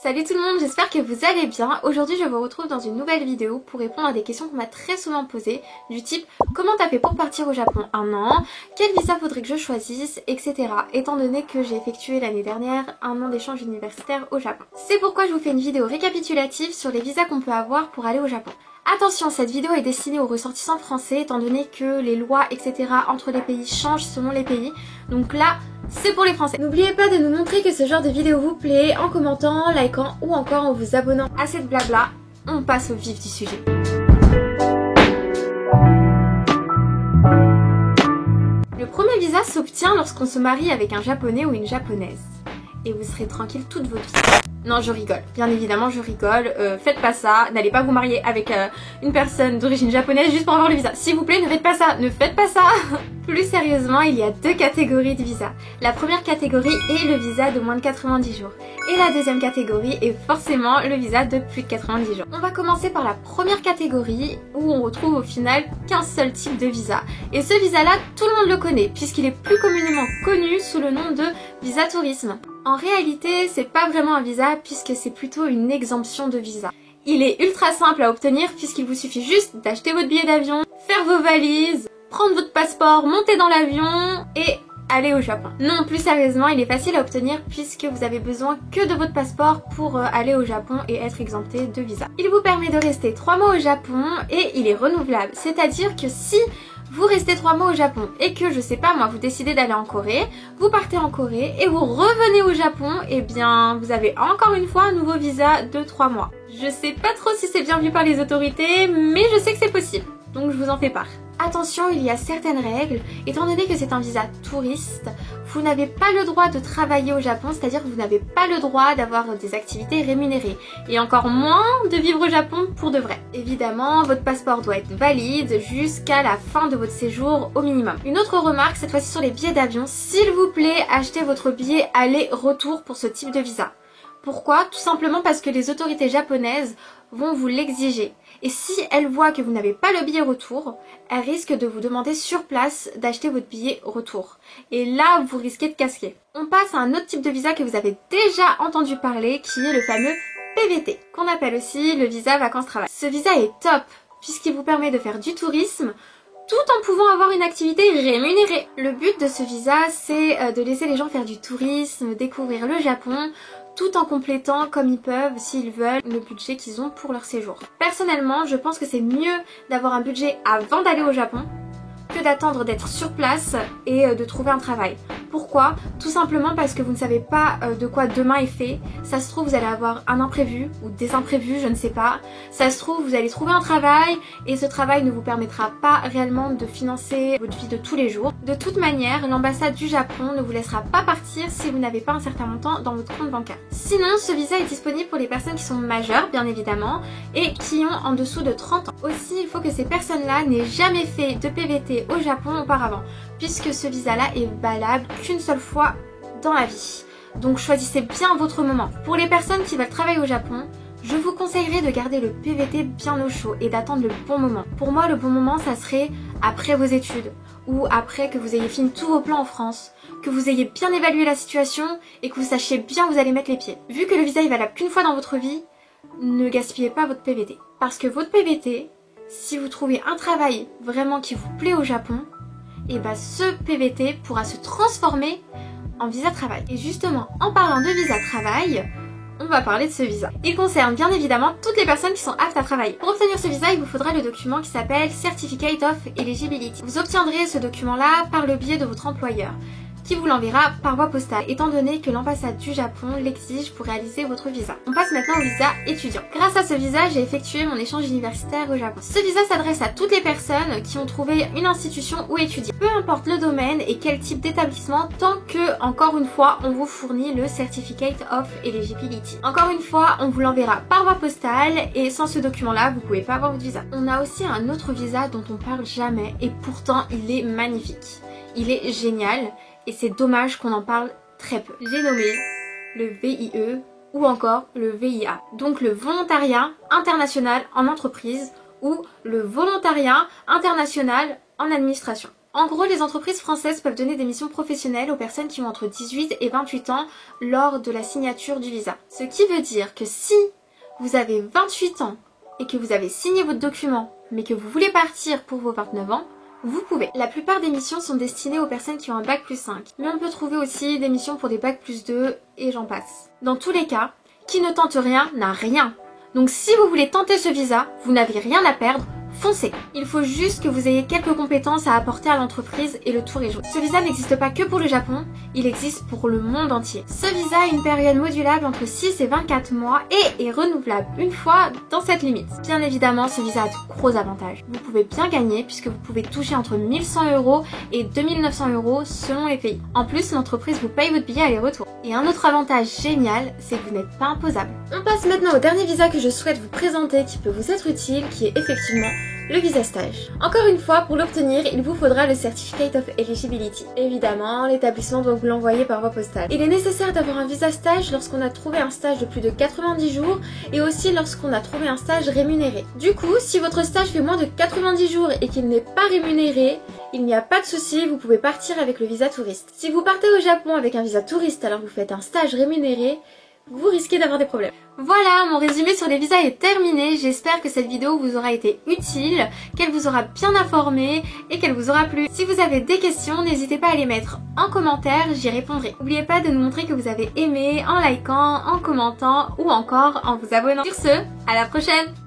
Salut tout le monde, j'espère que vous allez bien. Aujourd'hui je vous retrouve dans une nouvelle vidéo pour répondre à des questions qu'on m'a très souvent posées, du type comment t'as fait pour partir au Japon 1 an, quel visa faudrait que je choisisse, etc. Étant donné que j'ai effectué l'année dernière 1 an d'échange universitaire au Japon. C'est pourquoi je vous fais une vidéo récapitulative sur les visas qu'on peut avoir pour aller au Japon. Attention, cette vidéo est destinée aux ressortissants français étant donné que les lois etc. entre les pays changent selon les pays. Donc là, c'est pour les Français. N'oubliez pas de nous montrer que ce genre de vidéo vous plaît en commentant, likant ou encore en vous abonnant à cette blabla. On passe au vif du sujet. Le premier visa s'obtient lorsqu'on se marie avec un japonais ou une japonaise. Et vous serez tranquille toute votre vie. Non, je rigole. Bien évidemment, je rigole. Faites pas ça. N'allez pas vous marier avec une personne d'origine japonaise juste pour avoir le visa. S'il vous plaît, ne faites pas ça. Ne faites pas ça. Plus sérieusement, il y a deux catégories de visas. La première catégorie est le visa de moins de 90 jours. Et la deuxième catégorie est forcément le visa de plus de 90 jours. On va commencer par la première catégorie où on retrouve au final qu'un seul type de visa. Et ce visa-là, tout le monde le connaît puisqu'il est plus communément connu sous le nom de visa tourisme. En réalité, c'est pas vraiment un visa puisque c'est plutôt une exemption de visa. Il est ultra simple à obtenir puisqu'il vous suffit juste d'acheter votre billet d'avion, faire vos valises, prendre votre passeport, monter dans l'avion et aller au Japon. Non, plus sérieusement, il est facile à obtenir puisque vous avez besoin que de votre passeport pour aller au Japon et être exempté de visa. Il vous permet de rester 3 mois au Japon et il est renouvelable. C'est-à-dire que si vous restez 3 mois au Japon et que, je sais pas moi, vous décidez d'aller en Corée, vous partez en Corée et vous revenez au Japon, et bien vous avez encore une fois un nouveau visa de 3 mois. Je sais pas trop si c'est bien vu par les autorités, mais je sais que c'est possible, donc je vous en fais part. Attention, il y a certaines règles, étant donné que c'est un visa touriste, vous n'avez pas le droit de travailler au Japon, c'est-à-dire que vous n'avez pas le droit d'avoir des activités rémunérées, et encore moins de vivre au Japon pour de vrai. Évidemment, votre passeport doit être valide jusqu'à la fin de votre séjour au minimum. Une autre remarque, cette fois-ci sur les billets d'avion, s'il vous plaît, achetez votre billet aller-retour pour ce type de visa. Pourquoi? Tout simplement parce que les autorités japonaises vont vous l'exiger. Et si elles voient que vous n'avez pas le billet retour, elles risquent de vous demander sur place d'acheter votre billet retour. Et là, vous risquez de casquer. On passe à un autre type de visa que vous avez déjà entendu parler, qui est le fameux PVT, qu'on appelle aussi le visa vacances-travail. Ce visa est top, puisqu'il vous permet de faire du tourisme, tout en pouvant avoir une activité rémunérée. Le but de ce visa, c'est de laisser les gens faire du tourisme, découvrir le Japon, tout en complétant comme ils peuvent, s'ils veulent, le budget qu'ils ont pour leur séjour. Personnellement, je pense que c'est mieux d'avoir un budget avant d'aller au Japon que d'attendre d'être sur place et de trouver un travail. Pourquoi? Tout simplement parce que vous ne savez pas de quoi demain est fait. Ça se trouve, vous allez avoir un imprévu ou des imprévus, je ne sais pas. Ça se trouve, vous allez trouver un travail et ce travail ne vous permettra pas réellement de financer votre vie de tous les jours. De toute manière, l'ambassade du Japon ne vous laissera pas partir si vous n'avez pas un certain montant dans votre compte bancaire. Sinon, ce visa est disponible pour les personnes qui sont majeures, bien évidemment, et qui ont en dessous de 30 ans. Aussi, il faut que ces personnes-là n'aient jamais fait de PVT au Japon auparavant, puisque ce visa-là est valable qu'une seule fois dans la vie. Donc choisissez bien votre moment. Pour les personnes qui veulent travailler au Japon, je vous conseillerais de garder le PVT bien au chaud et d'attendre le bon moment. Pour moi, le bon moment, ça serait après vos études ou après que vous ayez fini tous vos plans en France, que vous ayez bien évalué la situation et que vous sachiez bien où vous allez mettre les pieds. Vu que le visa est valable qu'une fois dans votre vie, ne gaspillez pas votre PVT. Parce que votre PVT, si vous trouvez un travail vraiment qui vous plaît au Japon, et bah ce PVT pourra se transformer en visa travail. Et justement, en parlant de visa travail, on va parler de ce visa. Il concerne bien évidemment toutes les personnes qui sont aptes à travailler. Pour obtenir ce visa, il vous faudra le document qui s'appelle Certificate of Eligibility. Vous obtiendrez ce document-là par le biais de votre employeur, qui vous l'enverra par voie postale, étant donné que l'ambassade du Japon l'exige pour réaliser votre visa. On passe maintenant au visa étudiant. Grâce à ce visa, j'ai effectué mon échange universitaire au Japon. Ce visa s'adresse à toutes les personnes qui ont trouvé une institution où étudier. Peu importe le domaine et quel type d'établissement, tant que, encore une fois, on vous fournit le Certificate of Eligibility. Encore une fois, on vous l'enverra par voie postale et sans ce document-là, vous pouvez pas avoir votre visa. On a aussi un autre visa dont on parle jamais et pourtant il est magnifique. Il est génial. Et c'est dommage qu'on en parle très peu. J'ai nommé le VIE ou encore le VIA. Donc le volontariat international en entreprise ou le volontariat international en administration. En gros, les entreprises françaises peuvent donner des missions professionnelles aux personnes qui ont entre 18 et 28 ans lors de la signature du visa. Ce qui veut dire que si vous avez 28 ans et que vous avez signé votre document, mais que vous voulez partir pour vos 29 ans, vous pouvez. La plupart des missions sont destinées aux personnes qui ont un bac plus 5, mais on peut trouver aussi des missions pour des bac plus 2 et j'en passe. Dans tous les cas, qui ne tente rien n'a rien. Donc si vous voulez tenter ce visa, vous n'avez rien à perdre, foncez. Il faut juste que vous ayez quelques compétences à apporter à l'entreprise et le tour est joué. Ce visa n'existe pas que pour le Japon, il existe pour le monde entier. Ce visa a une période modulable entre 6 et 24 mois et est renouvelable une fois dans cette limite. Bien évidemment, ce visa a de gros avantages. Vous pouvez bien gagner puisque vous pouvez toucher entre 1100 € et 2900 € selon les pays. En plus, l'entreprise vous paye votre billet aller-retour. Et un autre avantage génial, c'est que vous n'êtes pas imposable. On passe maintenant au dernier visa que je souhaite vous présenter qui peut vous être utile, qui est effectivement le visa stage. Encore une fois, pour l'obtenir, il vous faudra le Certificate of Eligibility. Évidemment, l'établissement doit vous l'envoyer par voie postale. Il est nécessaire d'avoir un visa stage lorsqu'on a trouvé un stage de plus de 90 jours et aussi lorsqu'on a trouvé un stage rémunéré. Du coup, si votre stage fait moins de 90 jours et qu'il n'est pas rémunéré, il n'y a pas de souci, vous pouvez partir avec le visa touriste. Si vous partez au Japon avec un visa touriste alors que vous faites un stage rémunéré, vous risquez d'avoir des problèmes. Voilà, mon résumé sur les visas est terminé. J'espère que cette vidéo vous aura été utile, qu'elle vous aura bien informé et qu'elle vous aura plu. Si vous avez des questions, n'hésitez pas à les mettre en commentaire, j'y répondrai. N'oubliez pas de nous montrer que vous avez aimé en likant, en commentant ou encore en vous abonnant. Sur ce, à la prochaine!